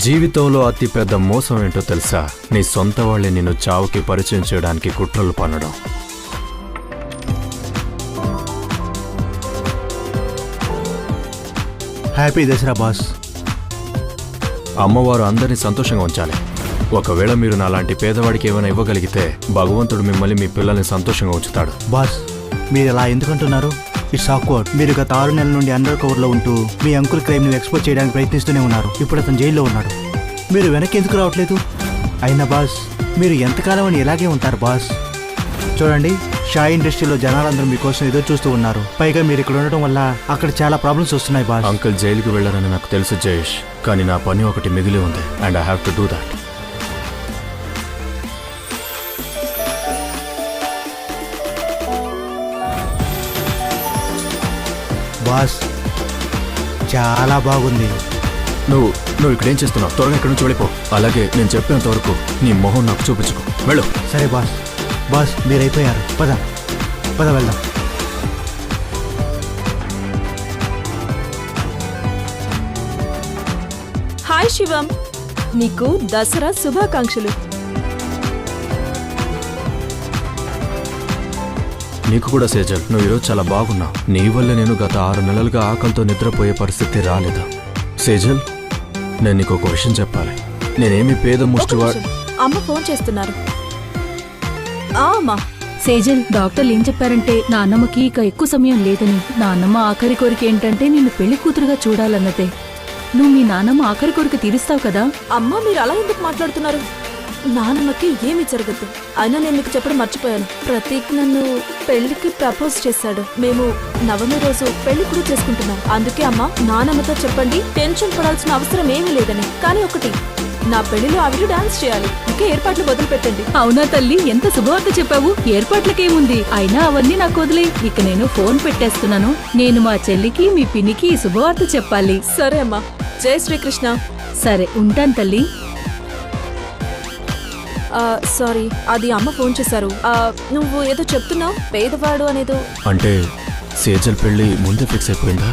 జీవితంలో అతి పెద్ద మోసం ఏంటో తెలుసా? నీ సొంత వాళ్ళే నిన్ను చావుకి పరిచయం చేయడానికి కుట్రలు పన్నడం. Happy Dasara boss. అమ్మవారు అందరినీ సంతోషంగా ఉంచాలి. ఒకవేళ మీరు నాలాంటి పేదవాడికి ఏమైనా ఇవ్వగలిగితే భగవంతుడు మిమ్మల్ని మీ పిల్లల్ని సంతోషంగా ఉంచుతాడు. బాస్, మీరు ఇలా ఎందుకంటున్నారు? It's awkward. మీరు గత 6 నెలల నుండి అండర్ కవర్లో ఉంటూ మీ అంకుల్ క్రైమ్ని ఎక్స్పోజ్ చేయడానికి ప్రయత్నిస్తూనే ఉన్నారు. ఇప్పుడు అతను జైల్లో ఉన్నాడు. మీరు వెనక్కి ఎందుకు రావట్లేదు? అయినా బాస్, మీరు ఎంతకాలం అని ఇలాగే ఉంటారు బాస్. చూడండి, షా ఇండస్ట్రీలో జనాలందరూ మీకోసం ఎదురు చూస్తూ ఉన్నారు. పైగా మీరు ఇక్కడ ఉండటం వల్ల అక్కడ చాలా ప్రాబ్లమ్స్ వస్తున్నాయి బాస్. అంకుల్ జైలుకి వెళ్ళారని నాకు తెలుసు జయేష్, కానీ నా పని ఒకటి మిగిలి ఉంది and I have to do that. Boss, చాలా బాగుంది. నువ్వు ఇక్కడేం చేస్తున్నావు? త్వరగా ఇక్కడి నుంచి వెళ్ళిపో. అలాగే నేను చెప్పేంత వరకు నీ మొహం నాకు చూపించుకో. వెళ్ళు. సరే బాస్. బాస్, మీరైపోయారు. పద పద వెళ్దాం. హాయ్ శివం, నీకు దసరా శుభాకాంక్షలు. నీకు కూడా సేజల్, నువ్వు ఈరోజు చాలా బాగున్నావు. నీ వల్ల నేను గత 6 నెలలుగా ఆకలితో నిద్రపోయే పరిస్థితి రాలేదు. సేజల్, నేను నీకు ఒక విషయం చెప్పాలి. నేనేమి పేద ముష్టివా. అమ్మ ఫోన్ చేస్తున్నారు. అమ్మా. సేజల్, డాక్టర్లు ఏం చెప్పారంటే నాన్నమ్మకి ఇక ఎక్కువ సమయం లేదని. నాన్నమ్మ ఆఖరి కోరిక ఏంటంటే నిన్ను పెళ్లి కూతురుగా చూడాలన్నదే. నువ్వు మీ నాన్నమ్మ ఆఖరి కోరిక తీరుస్తావు కదా? అమ్మా, మీరు అలా ఎందుకు మాట్లాడుతున్నారు? నాన్నమ్మకి ఏమీ జరగదు. అయినా నేను మీకు చెప్పడం మర్చిపోయాను. ప్రతీక్ నన్ను పెళ్లికి ప్రపోజ్ చేశాడు. మేము నవమి రోజు పెళ్లి కూడా చేసుకుంటున్నాం. అందుకే అమ్మా, నాన్నమ్మతో చెప్పండి టెన్షన్ పడాల్సిన అవసరం ఏమీ లేదని. కానీ ఒకటి, నా పెళ్లిలో ఆవిడ డాన్స్ చేయాలి. ఇంకా ఏర్పాట్లు మొదలు పెట్టండి. అవునా తల్లి, ఎంత శుభవార్త చెప్పావు. ఏర్పాట్లకేముంది, అయినా అవన్నీ నాకు వదిలే. ఇక నేను ఫోన్ పెట్టేస్తున్నాను. నేను మా చెల్లికి మీ పిన్నికి ఈ శుభవార్త చెప్పాలి. సరే అమ్మా. జై శ్రీకృష్ణ. సరే, ఉంటాను తల్లి. సారీ, అది అమ్మ ఫోన్ చేశారు. నువ్వు ఏదో చెప్తున్నావు, పేదవాడు అనేదో. అంటే సేజల్ పెళ్లి ముందే ఫిక్స్ అయిపోయిందా?